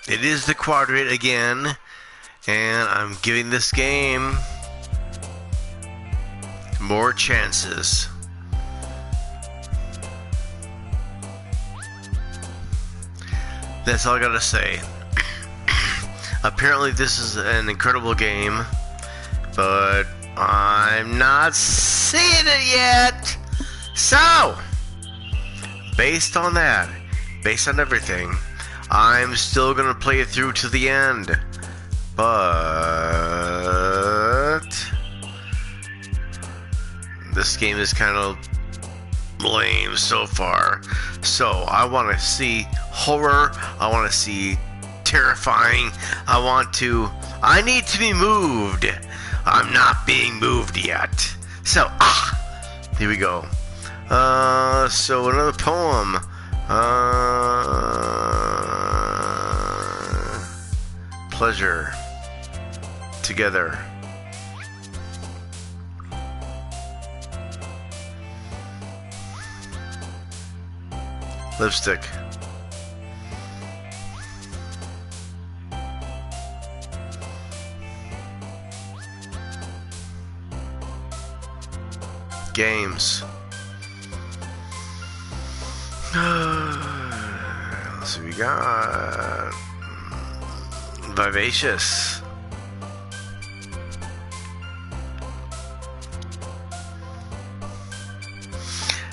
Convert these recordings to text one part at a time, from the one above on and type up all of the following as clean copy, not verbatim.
It is the Quadrate again, and I'm giving this game more chances. That's all I gotta say. Apparently this is an incredible game, but I'm not seeing it yet. So, based on that, based on everything, I'm still gonna play it through to the end. But this game is kind of lame so far. So I want to see horror. I want to see terrifying. I need to be moved. I'm not being moved yet. So, here we go. So another poem. Pleasure. Together. Lipstick. Games. Let's see what we got. Vivacious.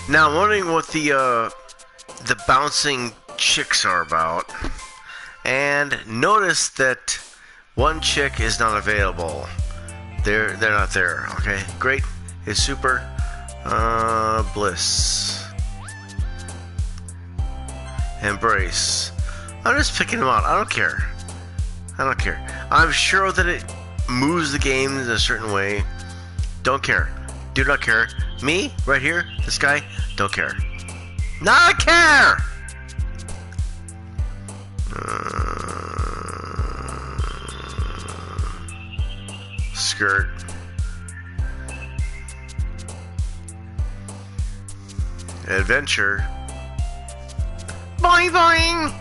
Now I'm wondering what the bouncing chicks are about, and notice that one chick is not available. They're not there. Okay, great. It's super. Bliss. Embrace. I'm just picking them out. I don't care. I'm sure that it moves the game in a certain way. Don't care. Do not care. Me, right here, this guy, don't care. Not care! Skirt. Adventure. Boing boing!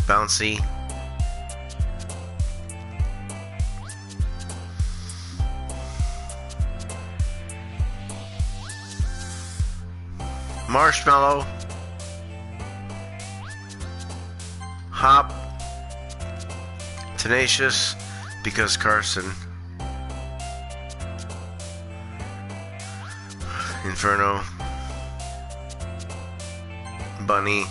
Bouncy. Marshmallow. Hop. Tenacious, because Carson. Inferno. Bunny.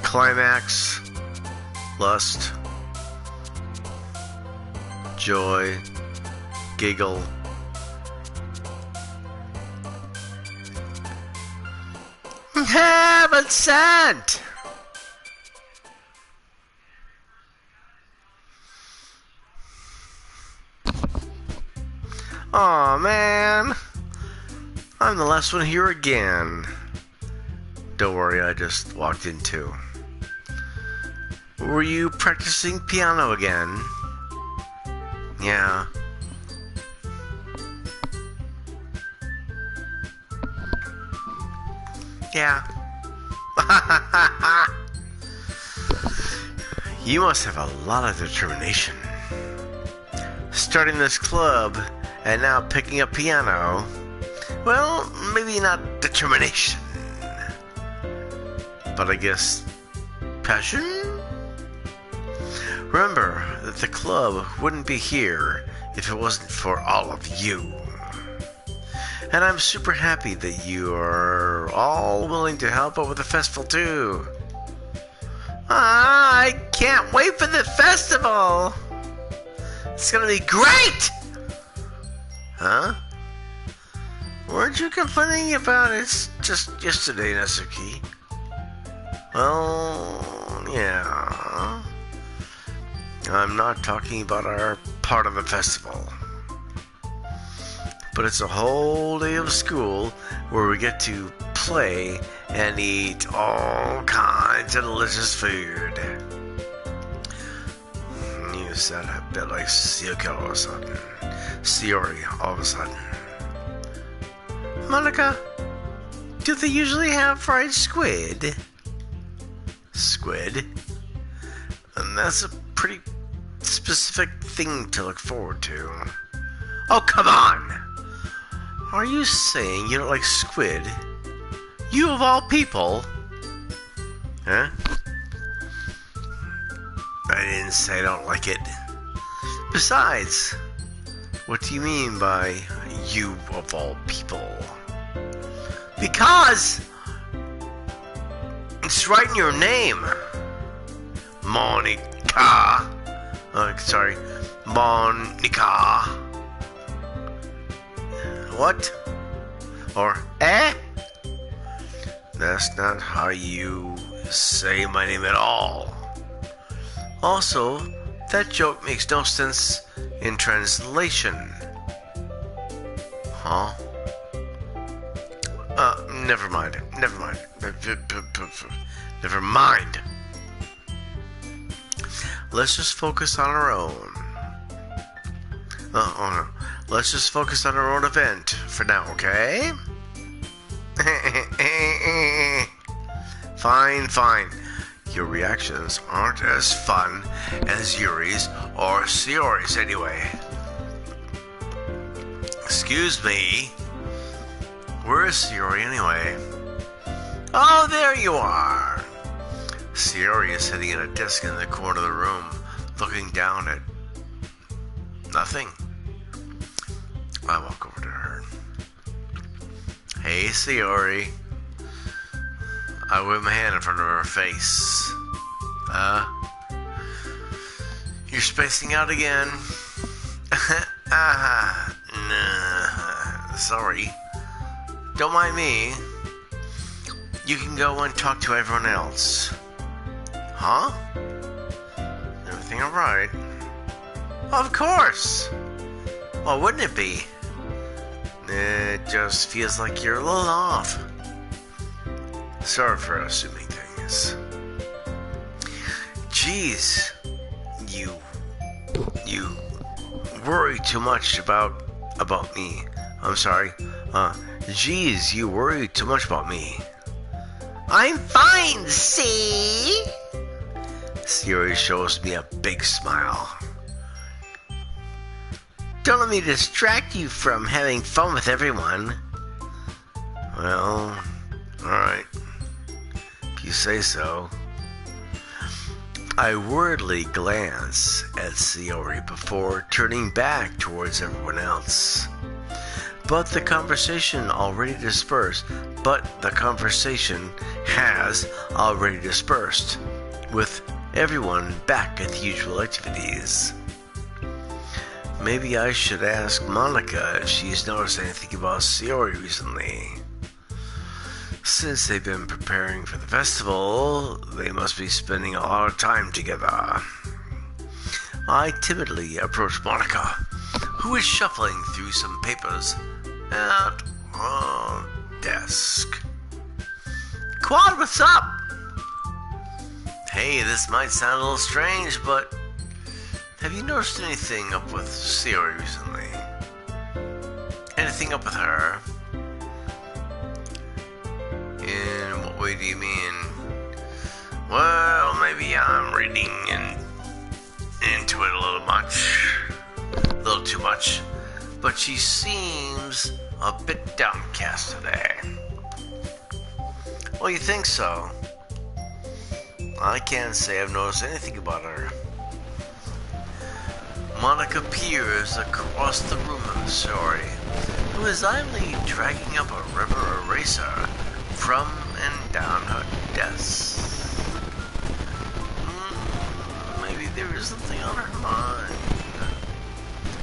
Climax. Lust. Joy. Giggle. Heaven sent! Aw, man. I'm the last one here again. Don't worry, I just walked in too. Were you practicing piano again? Yeah. Yeah. You must have a lot of determination. Starting this club and now picking up piano. Well, maybe not determination, but I guess passion? Remember that the club wouldn't be here if it wasn't for all of you. And I'm super happy that you are all willing to help out with the festival too. I can't wait for the festival! It's gonna be great! Huh? Weren't you complaining about it just yesterday, Natsuki? Well, yeah. I'm not talking about our part of the festival. But it's a whole day of school where we get to play and eat all kinds of delicious food. you said a bit like Sayoko all of a sudden. Sayori all of a sudden. Monica, do they usually have fried squid? Squid? And that's a pretty specific thing to look forward to. Oh, come on! Are you saying you don't like squid? You of all people? Huh? I didn't say I don't like it. Besides, what do you mean by you of all people? Because it's right in your name. Monica. Sorry. Monica. What? Or, eh? That's not how you say my name at all. Also, that joke makes no sense in translation. Huh? Never mind. Never mind. Never mind. Let's just focus on our own. Oh no. Let's just focus on our own event for now, okay? Fine. Your reactions aren't as fun as Yuri's or Sayori's anyway. Excuse me. Where is Sayori anyway? Oh, there you are. Sayori is sitting at a desk in the corner of the room, looking down at nothing. I walk over to her. Hey, Sayori. I wave my hand in front of her face. You're spacing out again. Nah, sorry. Don't mind me. You can go and talk to everyone else. Huh? Everything alright? Of course! Well, wouldn't it be? It just feels like you're a little off. Sorry for assuming things. Jeez, you worry too much about me. I'm sorry. Jeez, you worry too much about me. I'm fine, see? Sayori shows me a big smile. Don't let me distract you from having fun with everyone. Well, alright. If you say so. I worriedly glance at Sayori before turning back towards everyone else. But the conversation has already dispersed, with everyone back at the usual activities. Maybe I should ask Monica if she's noticed anything about Sayori recently. Since they've been preparing for the festival, they must be spending a lot of time together. I timidly approach Monica, who is shuffling through some papers at her desk. Quad, what's up? Hey, this might sound a little strange, but have you noticed anything up with Sayori recently? Anything up with her? In what way do you mean? Well, maybe I'm reading into it a little too much. But she seems a bit downcast today. Well, you think so? I can't say I've noticed anything about her. Monica peers across the room at Sayori, who is idly dragging up a rubber eraser from and down her desk. Maybe there is something on her mind.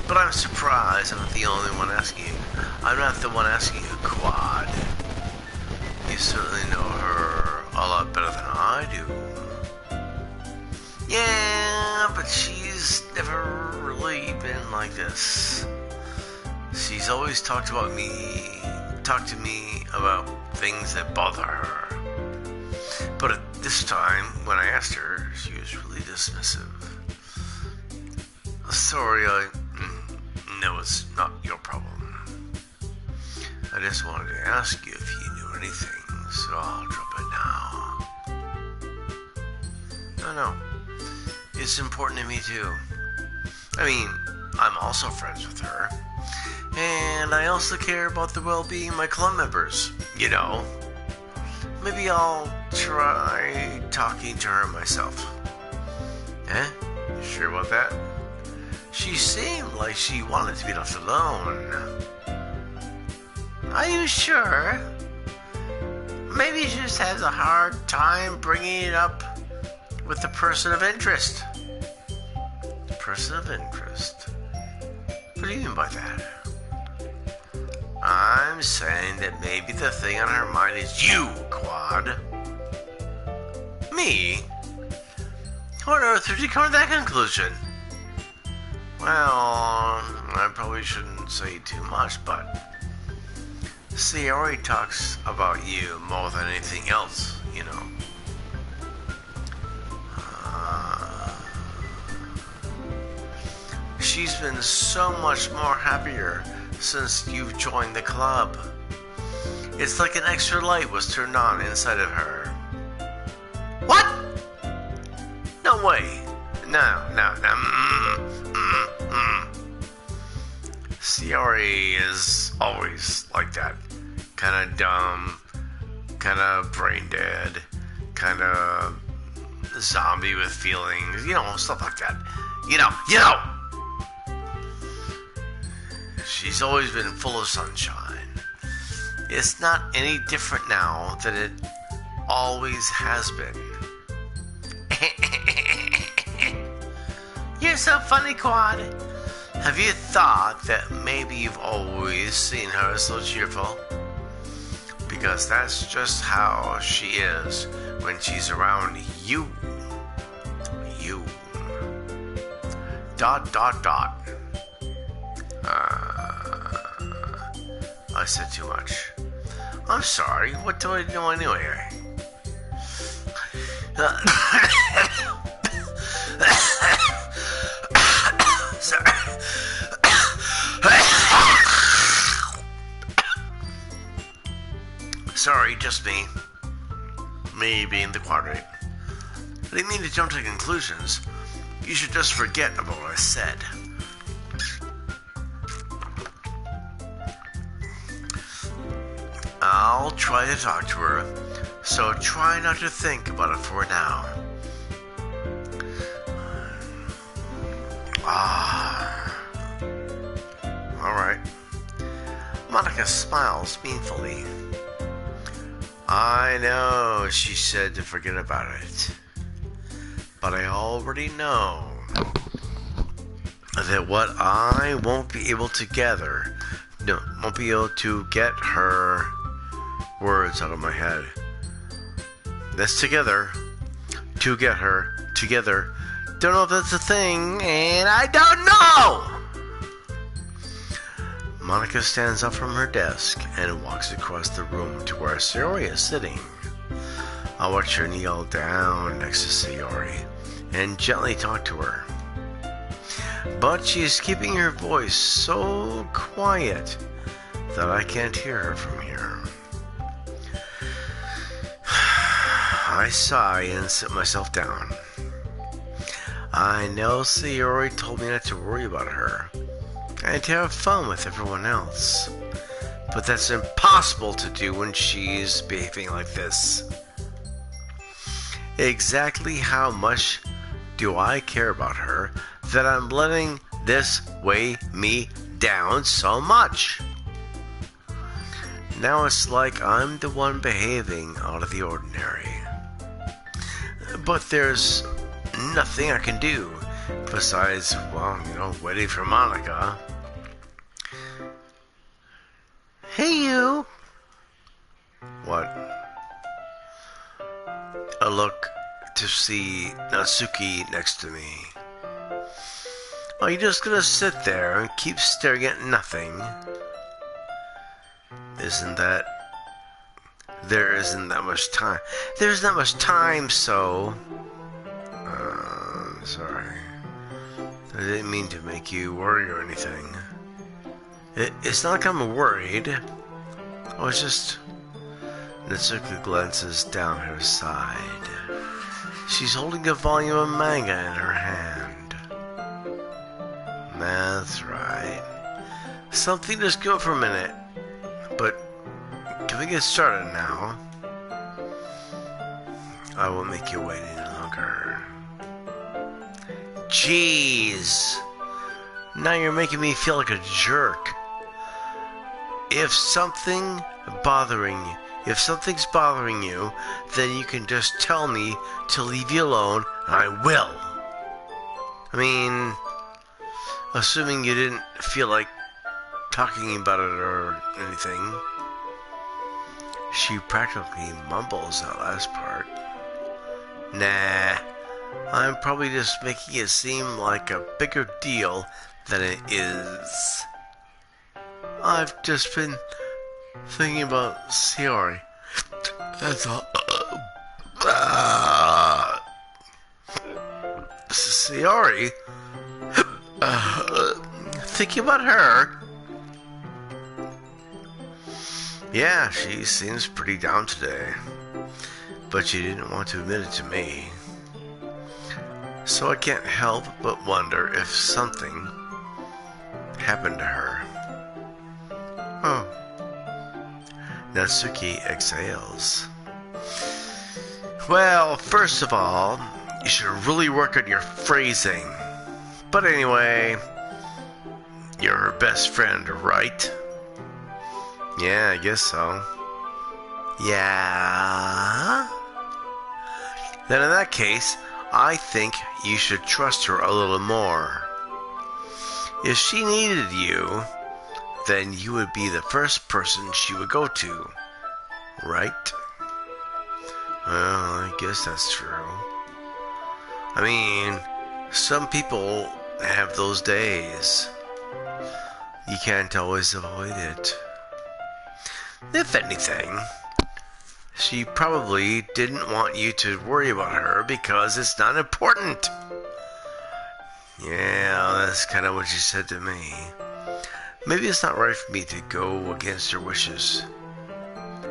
But I'm surprised I'm not the only one asking you. I'm not the one asking you, Quad. You certainly know her a lot better than I do. Yeah, but she's never really been like this. She's always talked to me about things that bother her. But at this time, when I asked her, she was really dismissive. Sorry, no, it's not your problem. I just wanted to ask you if you knew anything, so I'll drop it now. No, it's important to me too. I mean, I'm also friends with her, and I also care about the well-being of my club members, you know. Maybe I'll try talking to her myself. Eh? You sure about that? She seemed like she wanted to be left alone. Are you sure? Maybe she just has a hard time bringing it up with the person of interest. Person of interest? What do you mean by that? I'm saying that maybe the thing on her mind is you, Quad. Me? How on earth did you come to that conclusion? Well, I probably shouldn't say too much, but Sayori talks about you more than anything else, you know. She's been so much more happier since you've joined the club. It's like an extra light was turned on inside of her. What? No way. No. Sayori is always like that. Kinda dumb, kinda brain dead, kinda zombie with feelings, you know, stuff like that. You know! She's always been full of sunshine. It's not any different now than it always has been. You're so funny, Quad. Have you thought that maybe you've always seen her so cheerful? Because that's just how she is when she's around you. You. ... I said too much. I'm sorry. What do I do anyway? Sorry. Sorry, just me. Me being the Quadrate. I didn't mean to jump to conclusions. You should just forget about what I said. I'll try to talk to her, so try not to think about it for now. Alright. Monica smiles meaningfully. I know she said to forget about it, but I already know that what I won't be able to get her words out of my head. That's together. To get her. Together. Don't know if that's a thing, and I don't know! Monica stands up from her desk and walks across the room to where Sayori is sitting. I watch her kneel down next to Sayori and gently talk to her. But she is keeping her voice so quiet that I can't hear her from here. I sigh and sit myself down. I know Sayori told me not to worry about her and to have fun with everyone else, but that's impossible to do when she's behaving like this. Exactly how much do I care about her that I'm letting this weigh me down so much? Now it's like I'm the one behaving out of the ordinary. But there's nothing I can do besides, waiting for Monica. Hey, you! What? I look to see Natsuki next to me. Are you just gonna sit there and keep staring at nothing? There isn't that much time. There's not much time, so... sorry. I didn't mean to make you worry or anything. It's not like I'm worried. I was just... Natsuko glances down her side. She's holding a volume of manga in her hand. That's right. Something just go for a minute. But can we get started now? I won't make you wait any longer. Jeez! Now you're making me feel like a jerk. If something's bothering you, then you can just tell me to leave you alone, and I will. I mean, assuming you didn't feel like talking about it or anything. She practically mumbles that last part. Nah, I'm probably just making it seem like a bigger deal than it is. I've just been thinking about Sayori. That's all. Sayori? Thinking about her? Yeah, she seems pretty down today. But she didn't want to admit it to me. So I can't help but wonder if something happened to her. Oh. Natsuki exhales. Well, first of all, you should really work on your phrasing. But anyway, you're her best friend, right? Yeah, I guess so. Yeah? Then in that case, I think you should trust her a little more. If she needed you, then you would be the first person she would go to, right? Well, I guess that's true. I mean, some people have those days. You can't always avoid it. If anything, she probably didn't want you to worry about her because it's not important. Yeah, that's kind of what she said to me. Maybe it's not right for me to go against her wishes.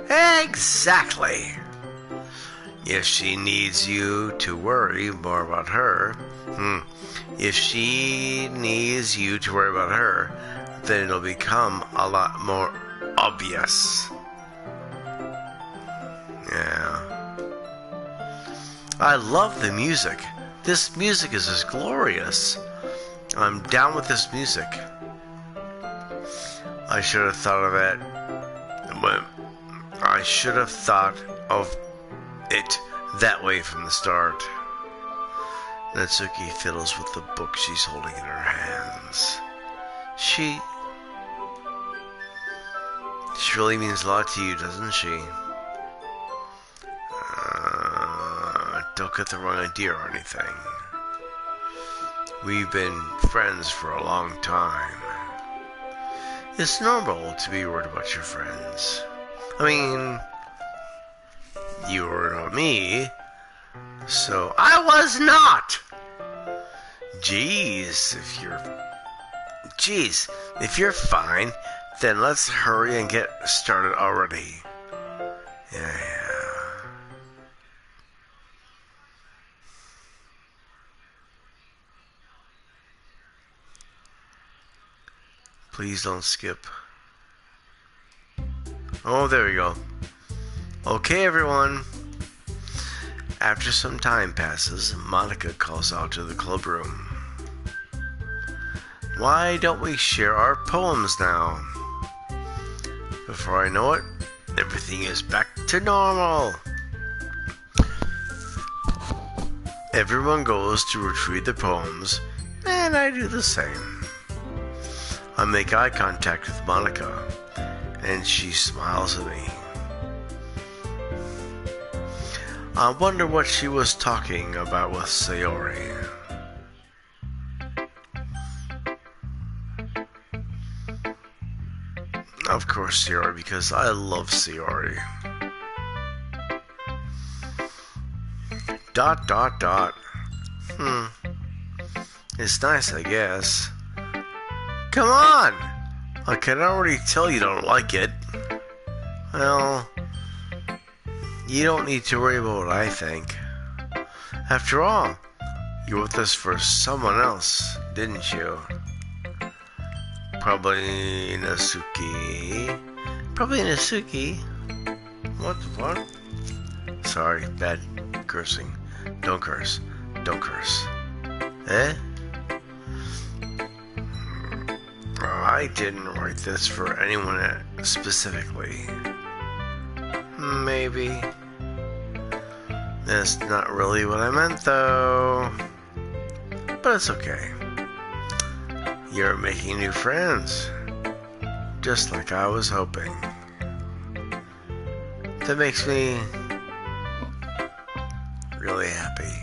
Exactly. If she needs you to worry more about her, if she needs you to worry about her, then it'll become a lot more obvious. Yeah. I love the music. This music is just glorious. I'm down with this music. I should have thought of it. I should have thought of it that way from the start. Natsuki fiddles with the book she's holding in her hands. She really means a lot to you, doesn't she? Don't get the wrong idea or anything. We've been friends for a long time. It's normal to be worried about your friends. I mean, you were about me, so I was not. Jeez, if you're fine, then let's hurry and get started already. Yeah. Please don't skip. Oh, there we go. Okay, everyone. After some time passes, Monica calls out to the club room. Why don't we share our poems now? Before I know it, everything is back to normal. Everyone goes to retrieve the poems, and I do the same. I make eye contact with Monica, and she smiles at me. I wonder what she was talking about with Sayori. Of course, Sayori, because I love Sayori. ... It's nice, I guess. Come on! I can already tell you don't like it. Well, you don't need to worry about what I think. After all, you wrote this for someone else, didn't you? Probably Natsuki. Probably Natsuki. What the fuck? Sorry, bad cursing. Don't curse. Don't curse. Eh? I didn't write this for anyone specifically. Maybe. That's not really what I meant, though. But it's okay. You're making new friends. Just like I was hoping. That makes me really happy.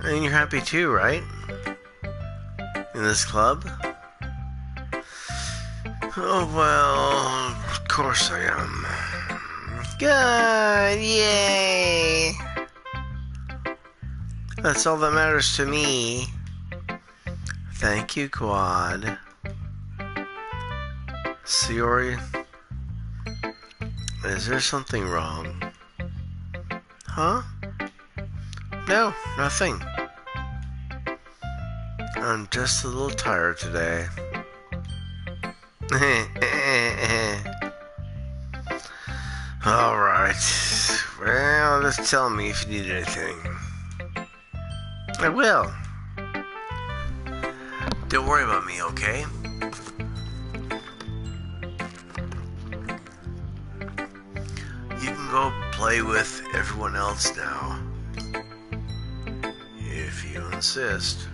And you're happy too, right? In this club? Oh, well, of course I am. Good, yay! That's all that matters to me. Thank you, Quad. Sayori, is there something wrong? Huh? No, nothing. I'm just a little tired today. Alright. Well, just tell me if you need anything. I will. Don't worry about me, okay? You can go play with everyone else now. If you insist.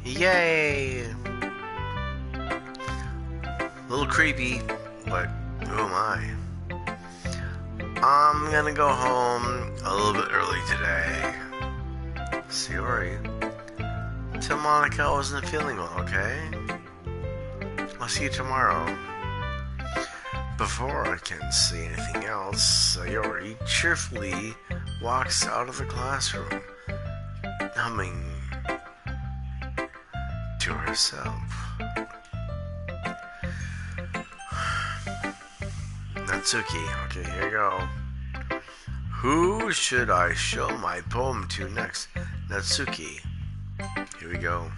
Yay! A little creepy, but who am I? I'm gonna go home a little bit early today. Sayori, tell Monica I wasn't feeling well, okay? I'll see you tomorrow. Before I can say anything else, Sayori cheerfully walks out of the classroom, humming to herself. Natsuki, okay, here you go. Who should I show my poem to next? Natsuki. Here we go.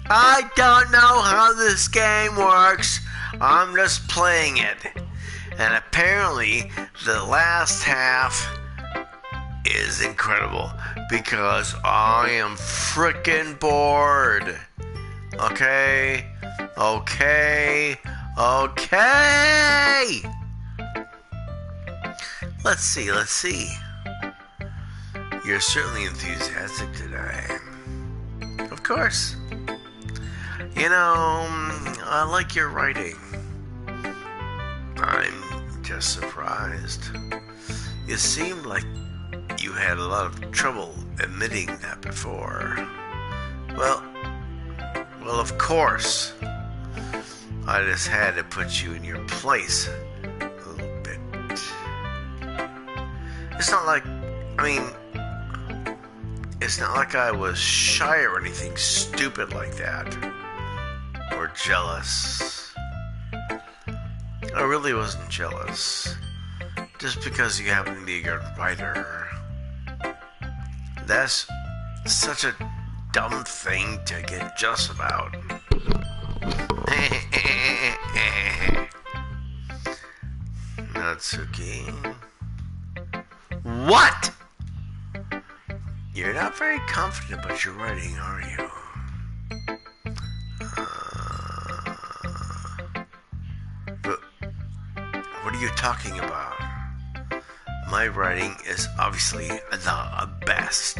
I don't know how this game works. I'm just playing it. And apparently, the last half is incredible because I am freaking bored. Okay? Okay? Okay! Let's see. You're certainly enthusiastic today. Of course. You know, I like your writing. I'm just surprised. It seemed like you had a lot of trouble admitting that before. Well, of course. I just had to put you in your place a little bit. It's not like I was shy or anything stupid like that. Or jealous. I really wasn't jealous. Just because you happen to be a good writer. That's such a dumb thing to get jealous about. Natsuki. What? You're not very confident about your writing, are you? But what are you talking about? My writing is obviously the best.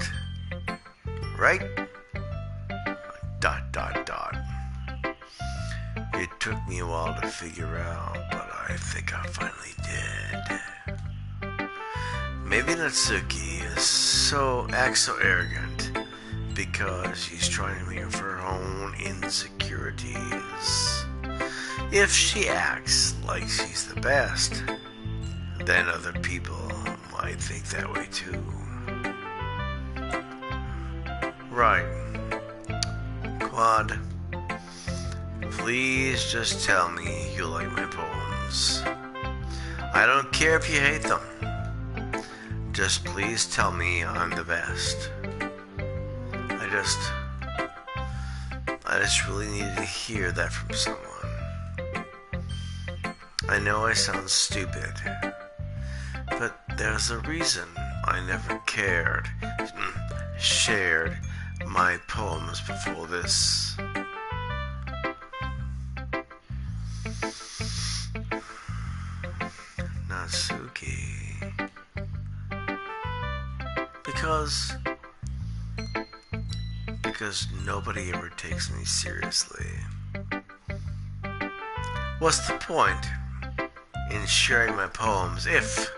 Right? ... It took me a while to figure out, but I think I finally did. Maybe Natsuki acts so arrogant because she's trying to make up for her own insecurities. If she acts like she's the best, then other people might think that way too. Right. Quad, please just tell me you like my poems. I don't care if you hate them. Just please tell me I'm the best. I just really needed to hear that from someone. I know I sound stupid, but there's a reason I never shared my poems before this. Natsuki. Because nobody ever takes me seriously. What's the point in sharing my poems if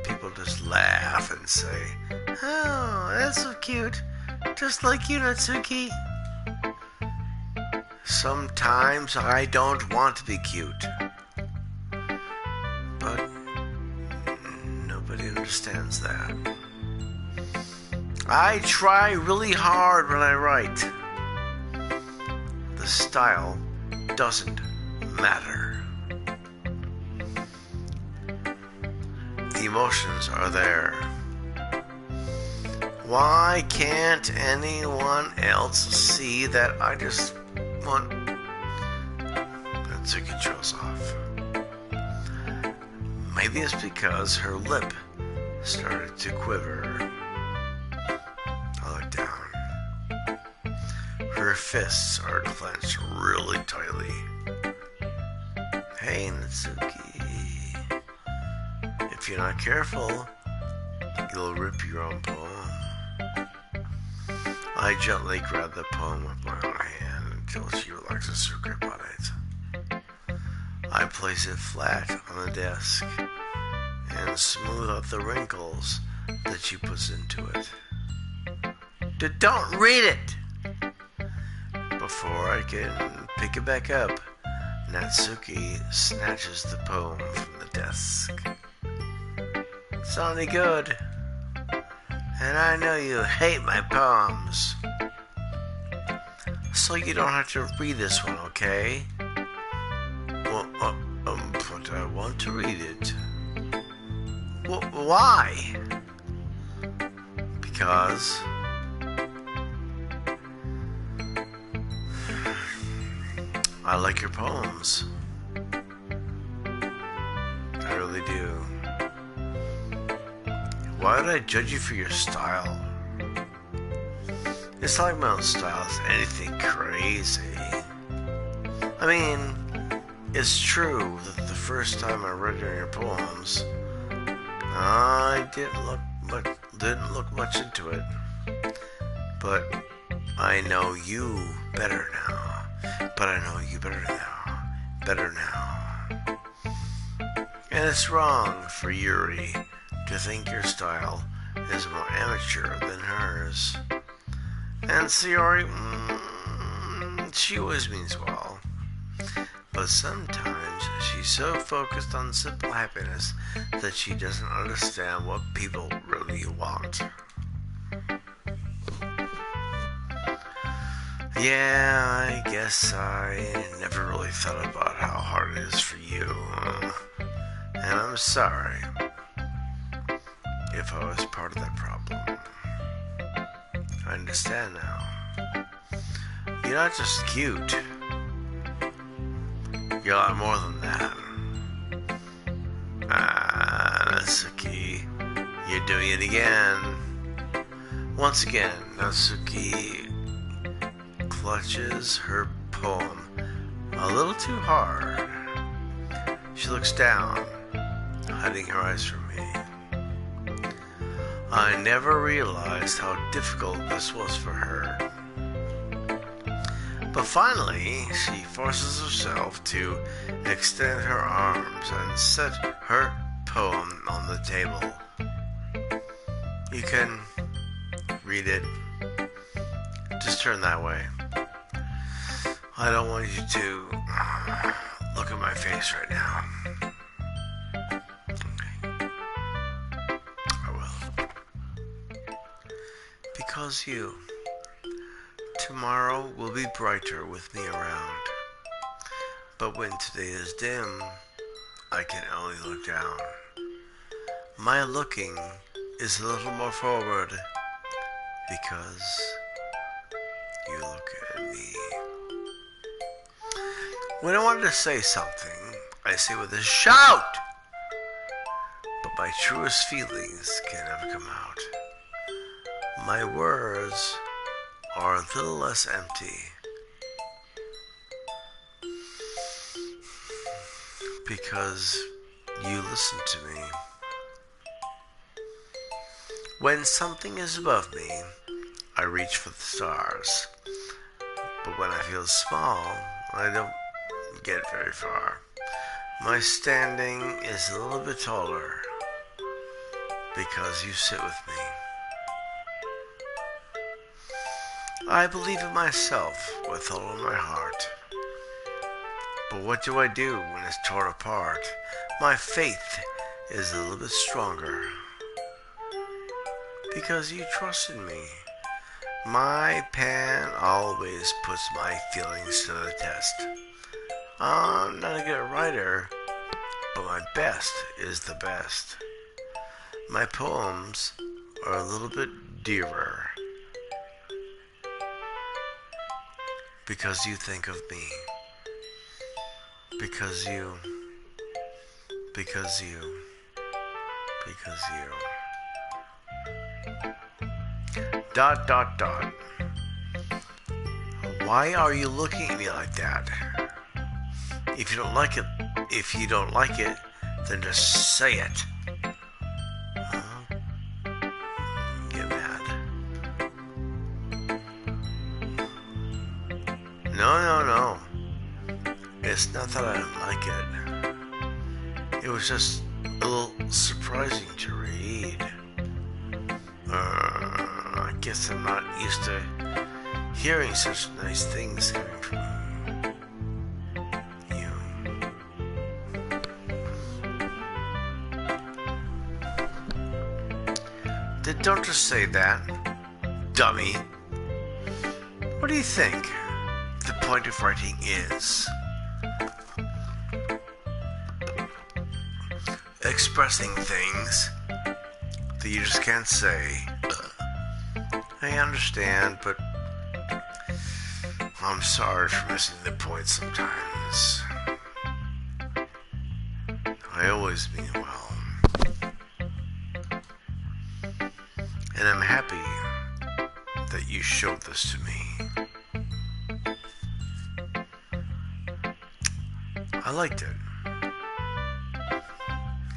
people just laugh and say, "Oh, that's so cute, just like you, Natsuki"? Sometimes I don't want to be cute, but nobody understands that. I try really hard when I write. The style doesn't matter. The emotions are there. Why can't anyone else see that I just want... Natsuki trails off. Maybe it's because her lip started to quiver. I look down. Her fists are clenched really tightly. Hey, Natsuki. If you're not careful, you'll rip your own poem. I gently grab the poem with my own hand until she relaxes her grip on it. I place it flat on the desk and smooth out the wrinkles that she puts into it. Don't read it! Before I can pick it back up, Natsuki snatches the poem from the desk. It's only good. And I know you hate my poems. So you don't have to read this one, okay? Well, but I want to read it. Well, why? Because... I like your poems. I really do. Why would I judge you for your style? It's not like my own style is anything crazy. I mean, it's true that the first time I read your poems, I didn't look much into it. But I know you better now. Better now. And it's wrong for Yuri to think your style is more amateur than hers. And Sayori, she always means well. But sometimes she's so focused on simple happiness that she doesn't understand what people really want. Yeah, I guess I never really thought about how hard it is for you. And I'm sorry if I was part of that problem. I understand now. You're not just cute. You're a lot more than that. Natsuki, you're doing it again. Once again, Natsuki clutches her poem a little too hard. She looks down, hiding her eyes from me. I never realized how difficult this was for her. But finally, she forces herself to extend her arms and set her poem on the table. You can read it. Just turn that way. I don't want you to look at my face right now. Okay. I will. Because you Tomorrow will be brighter with me around. But when today is dim, I can only look down. My looking is a little more forward because you look at me. When I wanted to say something, I say with a shout, but my truest feelings can never come out. My words are a little less empty because you listen to me. When something is above me, I reach for the stars. But when I feel small, I don't get very far. My standing is a little bit taller because you sit with me. I believe in myself with all of my heart. But what do I do when it's torn apart? My faith is a little bit stronger because you trust in me. My pen always puts my feelings to the test. I'm not a good writer, but my best is the best. My poems are a little bit dearer because you think of me. Because you. Dot, dot, dot. Why are you looking at me like that? If you don't like it, then just say it. Get mad. No. It's not that I don't like it. It was just a little surprising to read. I guess I'm not used to hearing such nice things coming from you. Don't just say that, dummy. What do you think the point of writing is? Expressing things that you just can't say. I understand, but I'm sorry for missing the point sometimes. I always mean well. And I'm happy that you showed this to me. I liked it.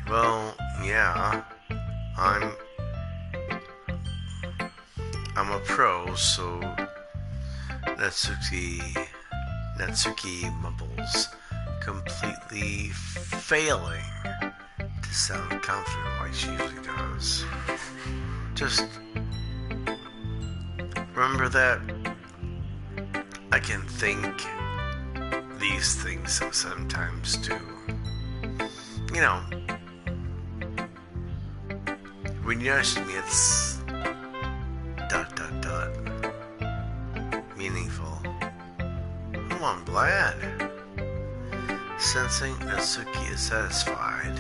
Well, yeah, I'm a pro, so Natsuki mumbles, completely failing to sound confident like she usually does. Just remember that I can think these things sometimes too. You know, when you're nice to me, it's ... meaningful. Oh, I'm glad. Sensing Natsuki is satisfied,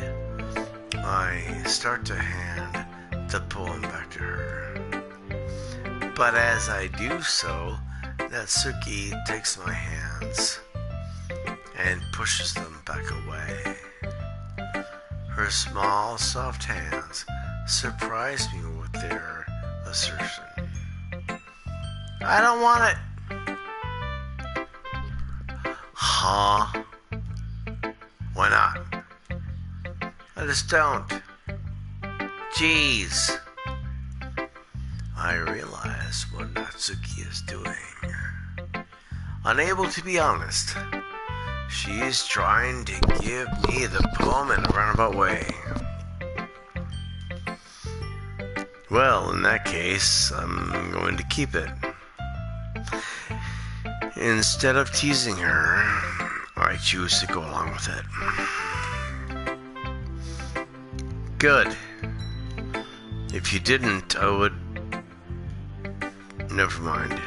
I start to hand the poem back to her. But as I do so, Natsuki takes my hands and pushes them back away. Her small, soft hands surprise me with their assertion. I don't want it. Huh? Why not? I just don't. Jeez. I realize what Natsuki is doing. Unable to be honest, she's trying to give me the poem in a roundabout way. Well, in that case, I'm going to keep it. Instead of teasing her, I choose to go along with it. Good. If you didn't, I would... Never mind.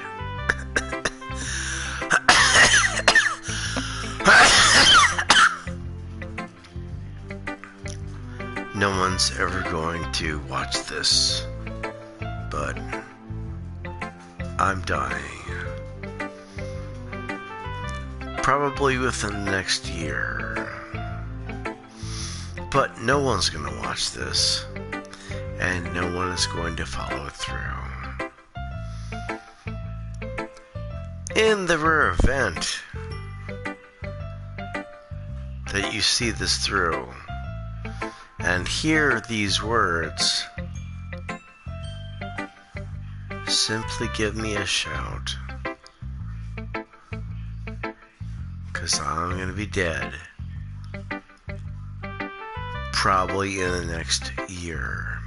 one's ever going to watch this, but I'm dying. Probably within the next year. But no one's going to watch this, and no one is going to follow through. In the rare event that you see this through and hear these words, simply give me a shout, 'cause I'm gonna be dead probably in the next year.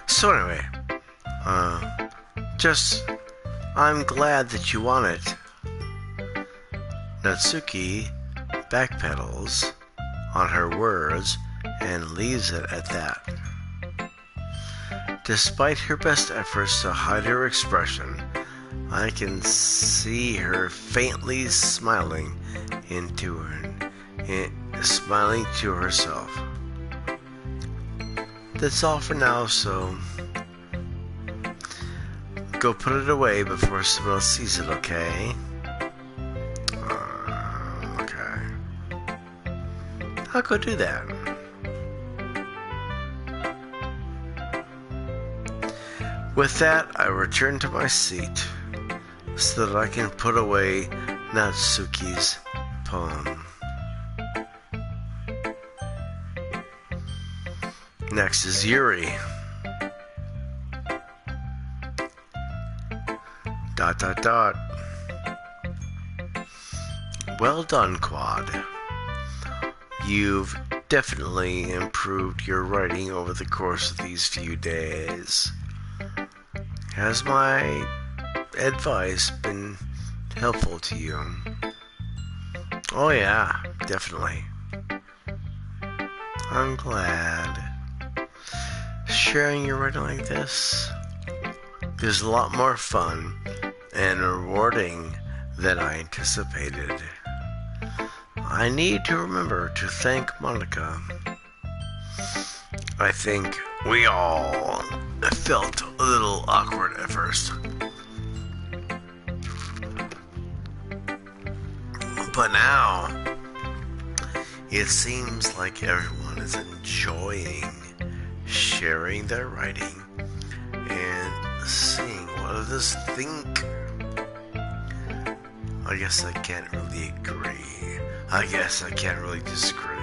So anyway, I'm glad that you want it. Natsuki backpedals on her words and leaves it at that. Despite her best efforts to hide her expression, I can see her faintly smiling smiling to herself. That's all for now, so go put it away before someone else sees it, okay? Okay. I'll go do that. With that, I return to my seat so that I can put away Natsuki's poem. Next is Yuri. ... Well done, Quad. You've definitely improved your writing over the course of these few days. Has my advice been helpful to you? Oh yeah, definitely. I'm glad. Sharing your writing like this is a lot more fun and rewarding than I anticipated. I need to remember to thank Monica. I think we all felt a little awkward at first, but now it seems like everyone is enjoying sharing their writing and seeing what others think. I guess I can't really agree. I guess I can't really disagree.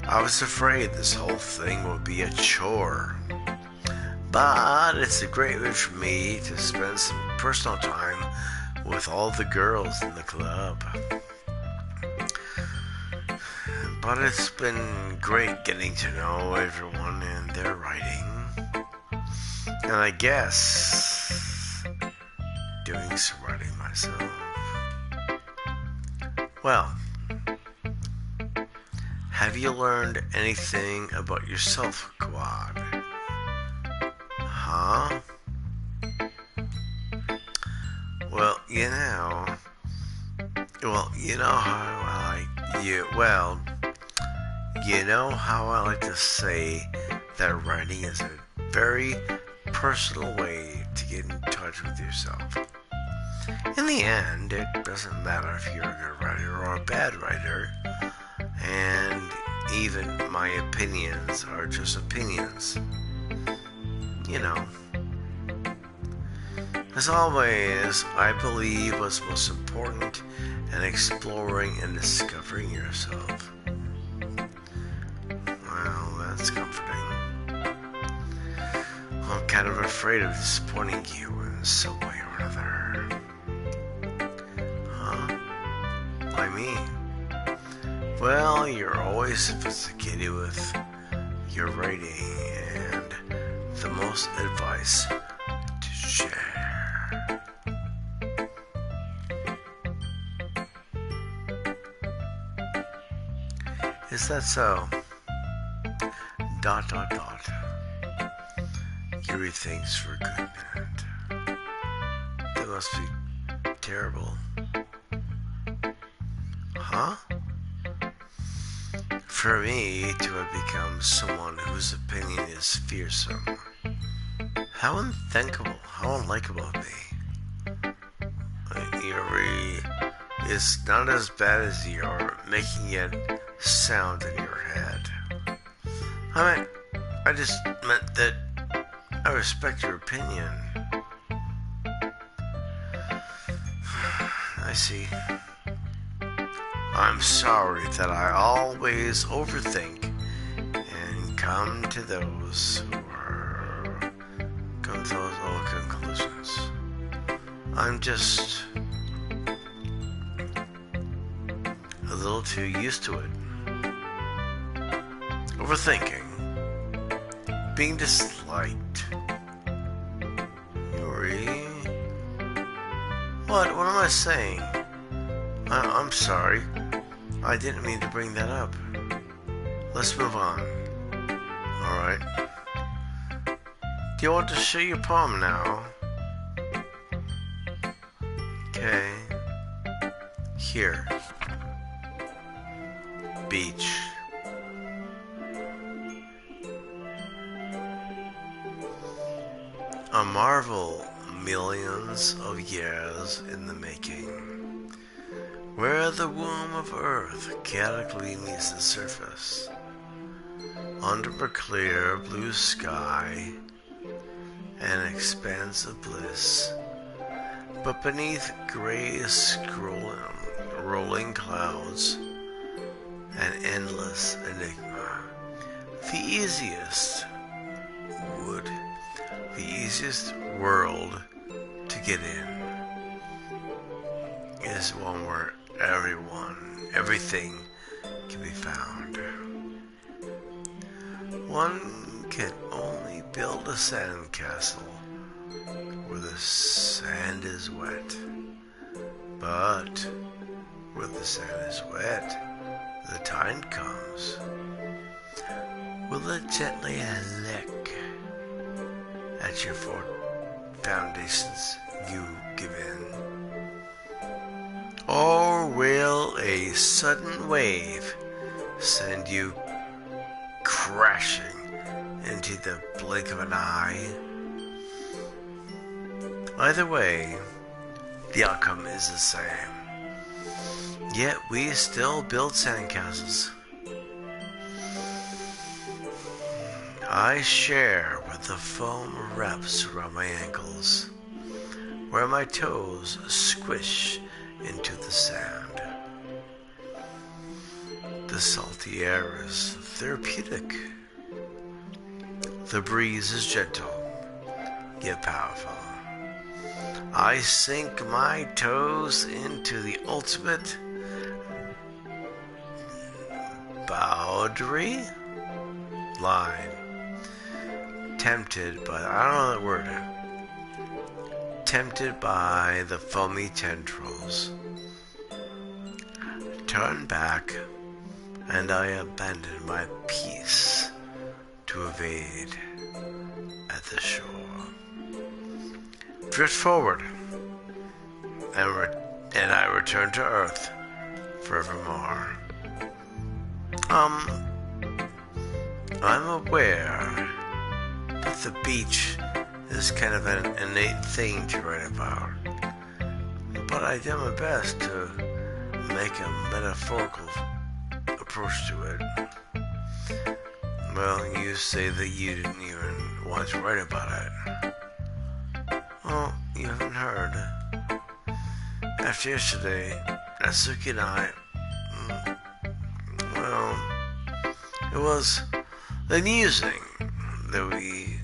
I was afraid this whole thing would be a chore, but it's a great way for me to spend some personal time with all the girls in the club. But it's been great getting to know everyone and their writing, and I guess doing some writing myself. Well, have you learned anything about yourself, Quad? Huh? Well, you know how I like to say that writing is a very personal way to get in touch with yourself. In the end, it doesn't matter if you're a good writer or a bad writer, and even my opinions are just opinions. You know. As always, I believe what's most important in exploring and discovering yourself. Well, that's comforting. I'm kind of afraid of disappointing you in some way or another. Huh? Why me? Well, you're always sophisticated with your writing and the most advice to share. Is that so? ... Yuri thinks for a good minute. That must be terrible. Huh? For me to have become someone whose opinion is fearsome. How unthinkable, how unlikable of me. Yuri is not as bad as you're making it sound in your head. I just meant that I respect your opinion. I see. I'm sorry that I always overthink and come to those old conclusions. I'm just a little too used to it. Overthinking. Being disliked. Yuri? What am I saying? I'm sorry. I didn't mean to bring that up. Let's move on. Alright. Do you want to show your poem now? Okay. Here. Beach. A marvel millions of years in the making, where the womb of earth chaotically meets the surface, under a clear blue sky, an expanse of bliss, but beneath gray rolling clouds, an endless enigma. The easiest world to get in is one where everything can be found. One can only build a sandcastle where the sand is wet. But where the sand is wet, the tide comes. Will it gently lick at your foundations you give in? Or will a sudden wave send you crashing into the blink of an eye? Either way, the outcome is the same. Yet we still build sandcastles. I share with the foam wraps around my ankles, where my toes squish into the sand. The salty air is therapeutic. The breeze is gentle, yet powerful. I sink my toes into the ultimate boundary line. Tempted by, I don't know that word. Tempted by the foamy tendrils. Turn back, and I abandon my peace to evade at the shore. Drift forward, and I return to Earth forevermore. I'm aware that the beach is kind of an innate thing to write about, but I do my best to make a metaphorical approach to it. Well, you say that you didn't even want to write about it. Well, you haven't heard. After yesterday, Natsuki and I, it was amusing that we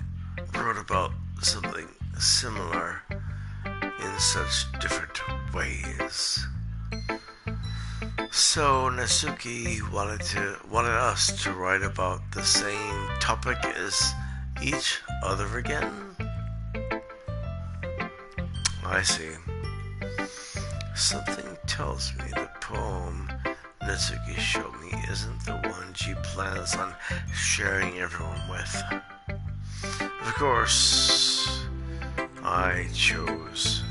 wrote about something similar in such different ways. So Natsuki wanted us to write about the same topic as each other again. I see. Something tells me the poem Natsuki showed me isn't the one she plans on sharing everyone with. Of course, I chose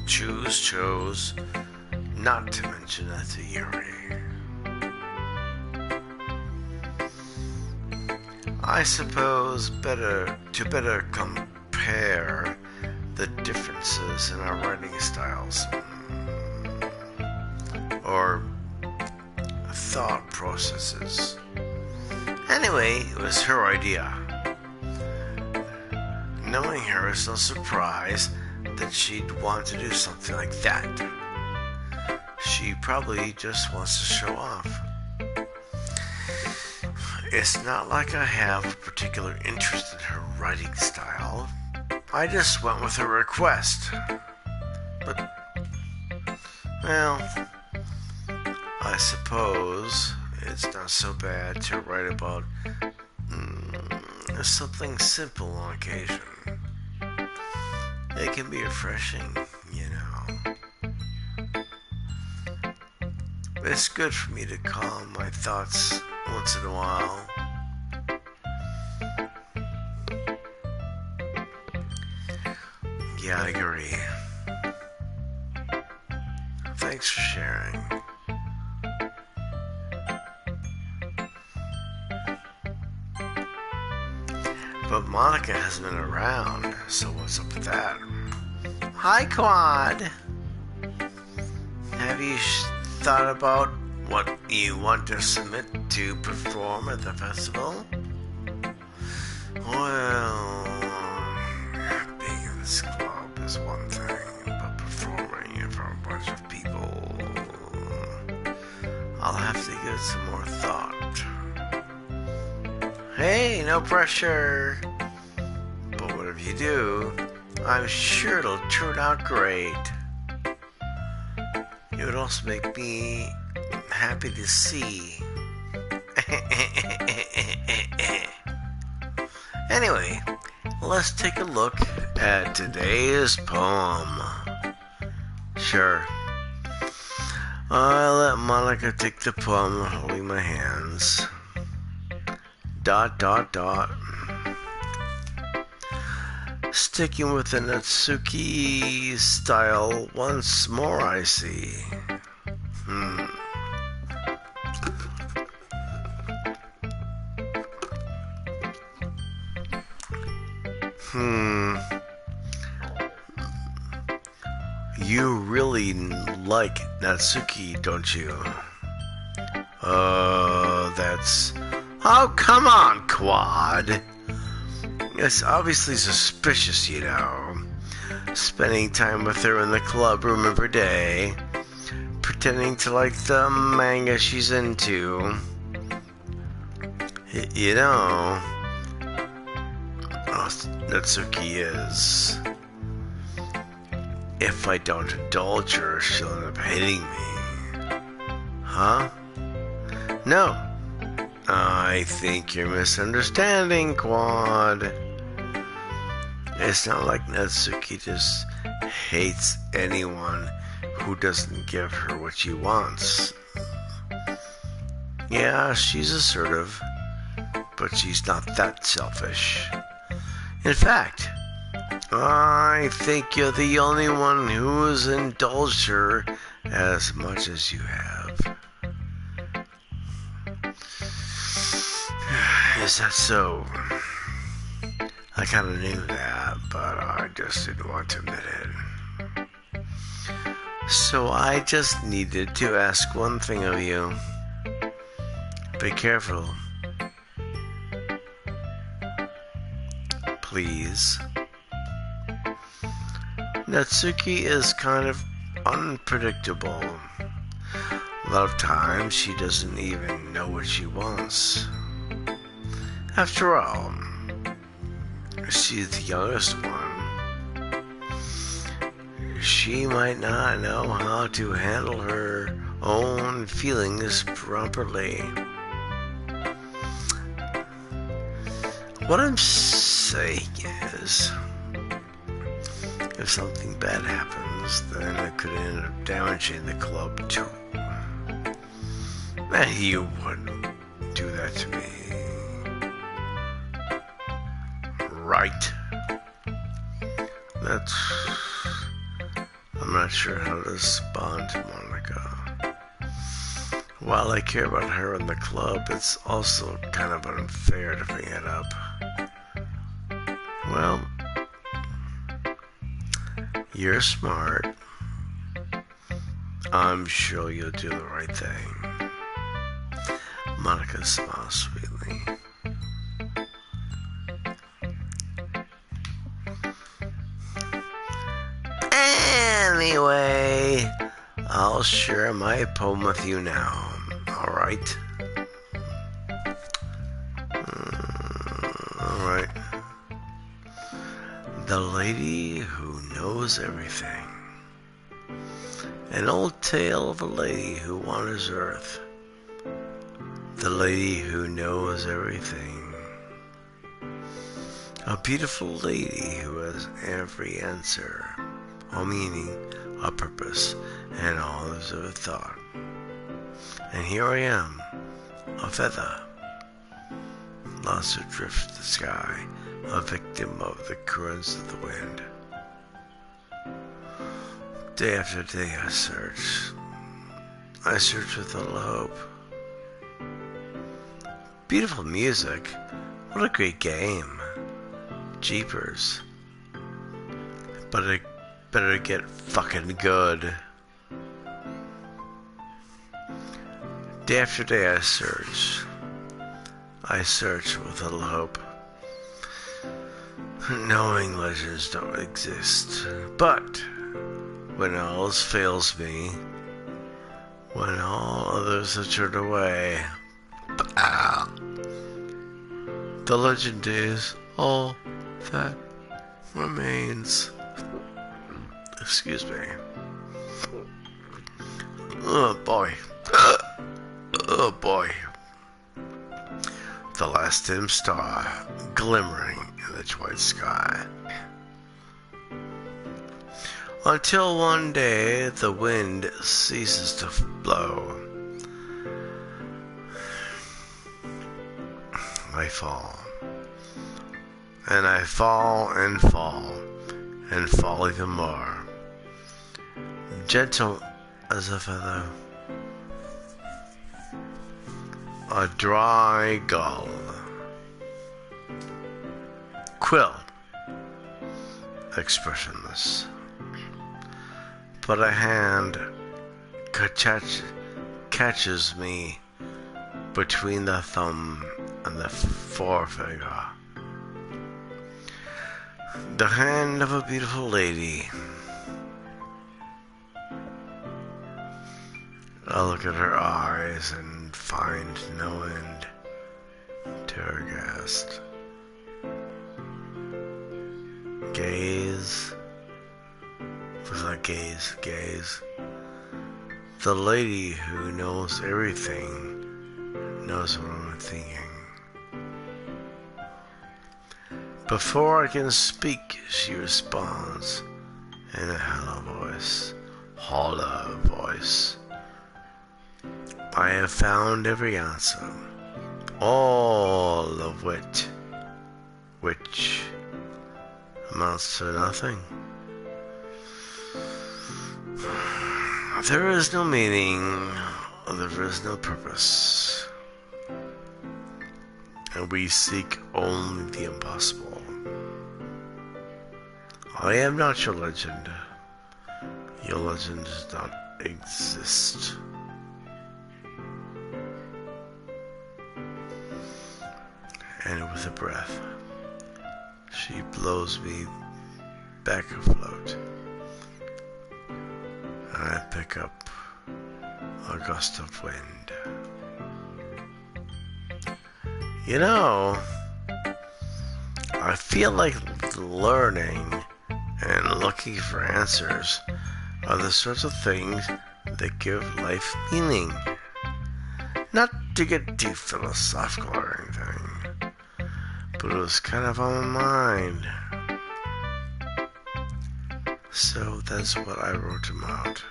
not to mention that to Yuri. I suppose to better compare the differences in our writing styles or thought processes. Anyway, it was her idea. Knowing her, it's no surprise that she'd want to do something like that. She probably just wants to show off. It's not like I have a particular interest in her writing style. I just went with her request. But, well, I suppose it's not so bad to write about something simple on occasion. It can be refreshing, you know. It's good for me to calm my thoughts once in a while. Yeah, I agree. Thanks for sharing. But Monica hasn't been around, so what's up with that? Hi, Quad! Have you thought about what you want to submit to perform at the festival? Well, being in this club is one thing, but performing in front of a bunch of people, I'll have to give it some more thought. Hey, no pressure! But whatever you do, I'm sure it'll turn out great. It would also make me happy to see. Anyway, let's take a look at today's poem. Sure. I'll let Monica take the poem holding my hands. ... Sticking with the Natsuki style once more, I see. You really like Natsuki, don't you? That's... Oh, come on, Quad. It's obviously suspicious, you know. Spending time with her in the club room every day. Pretending to like the manga she's into. You know, Natsuki is. If I don't indulge her, she'll end up hating me. Huh? No. I think you're misunderstanding, Quad. It's not like Natsuki just hates anyone who doesn't give her what she wants. Yeah, she's assertive, but she's not that selfish. In fact, I think you're the only one who has indulged her as much as you have. Is that so? I kind of knew that, but I just didn't want to admit it. So I just needed to ask one thing of you. Be careful. Please. Natsuki is kind of unpredictable. A lot of times she doesn't even know what she wants. After all, she's the youngest one. She might not know how to handle her own feelings properly. What I'm saying is, if something bad happens, then it could end up damaging the club too. And you wouldn't do that to me. Right. I'm not sure how to respond to Monica. While I care about her in the club, it's also kind of unfair to bring it up. Well, you're smart. I'm sure you'll do the right thing. Monica smiles sweetly. Anyway, I'll share my poem with you now. Alright? Alright. The Lady Who Knows Everything. An old tale of a lady who wanders Earth. The lady who knows everything. A beautiful lady who has every answer, all meaning, all purpose, and all is of thought. And here I am, a feather, lost adrift to the sky, a victim of the currents of the wind. Day after day I search with little hope. Beautiful music, what a great game. Jeepers. But it better get fucking good. Day after day I search with little hope, knowing legends don't exist. But when all else fails me, when all others have turned away, the legend is all that remains. Excuse me. Oh boy. Oh boy. The last dim star glimmering in the twilight sky. Until one day the wind ceases to blow. I fall. And I fall and fall and fall even more. Gentle as a feather. A dry gull. Quill. Expressionless. But a hand catches me between the thumb and the forefinger. The hand of a beautiful lady. I look at her eyes and find no end to her guest. Gaze. With a gaze. The lady who knows everything knows what I'm thinking. Before I can speak, she responds in a hollow voice. I have found every answer, all of which amounts to nothing. There is no meaning, there is no purpose, and we seek only the impossible. I am not your legend. Your legend does not exist. And with a breath, she blows me back afloat. And I pick up a gust of wind. You know, I feel like learning and looking for answers are the sorts of things that give life meaning. Not to get too philosophical or anything, but it was kind of on my mind. So that's what I wrote about.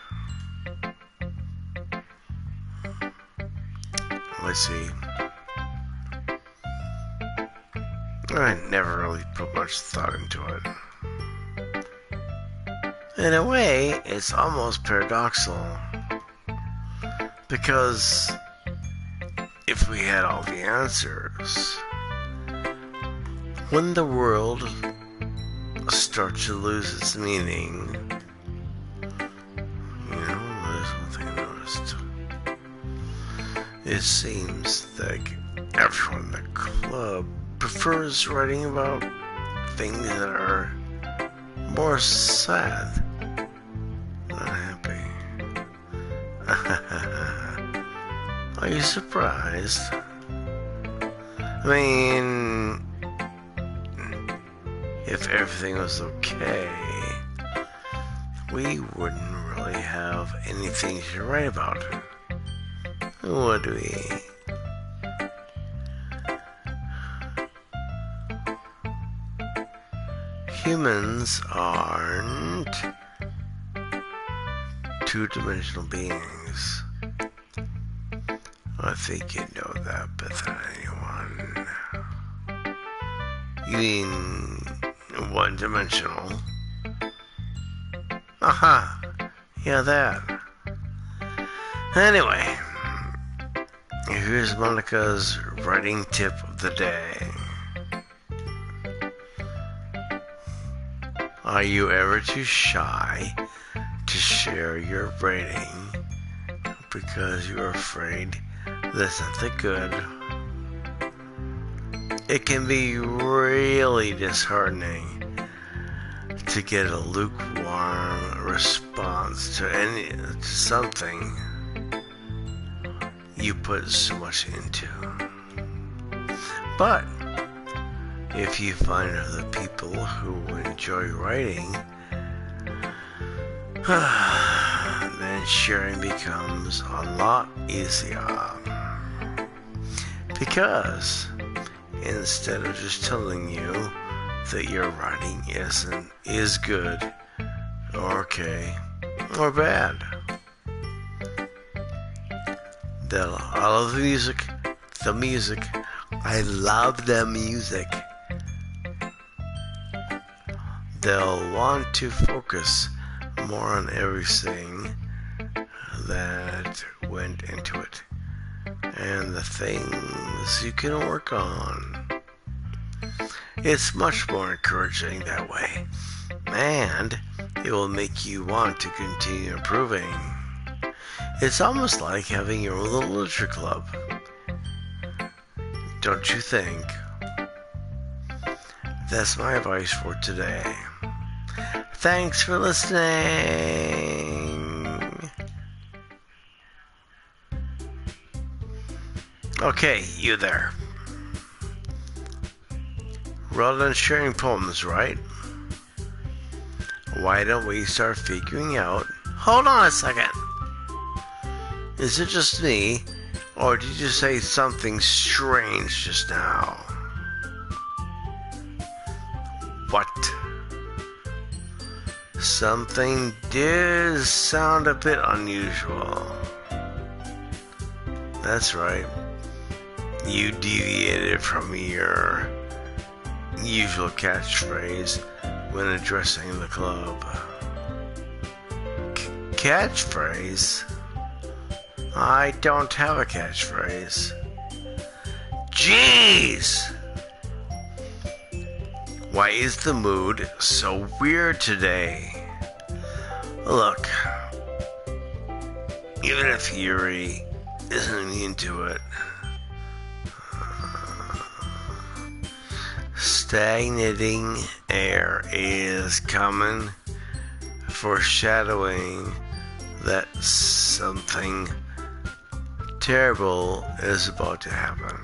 Let's see. I never really put much thought into it. In a way, it's almost paradoxical. Because if we had all the answers, when the world starts to lose its meaning, there's one thing I noticed. It seems like everyone in the club prefers writing about things that are more sad than happy. Are you surprised? I mean, if everything was okay, we wouldn't really have anything to write about, would we? Humans aren't two-dimensional beings. I think you know that better than anyone. You mean one-dimensional? Aha! Yeah, that. Anyway, here's Monica's writing tip of the day. Are you ever too shy to share your writing because you're afraid that something good? It can be really disheartening to get a lukewarm response to something you put so much into. But if you find other people who enjoy writing, then sharing becomes a lot easier. Because instead of just telling you that your writing is good, or okay, or bad, I love the music. I love the music. They'll want to focus more on everything that went into it and the things you can work on. It's much more encouraging that way, and it will make you want to continue improving. It's almost like having your own little literature club, don't you think? That's my advice for today. Thanks for listening. Okay, you there. Rather than sharing poems, right? Why don't we start figuring out... Hold on a second. Is it just me, or did you say something strange just now? What? Something did sound a bit unusual. That's right. You deviated from your usual catchphrase when addressing the club. Catchphrase? I don't have a catchphrase. Jeez! Why is the mood so weird today? Look, even if Yuri isn't immune to it, stagnating air is common, foreshadowing that something terrible is about to happen.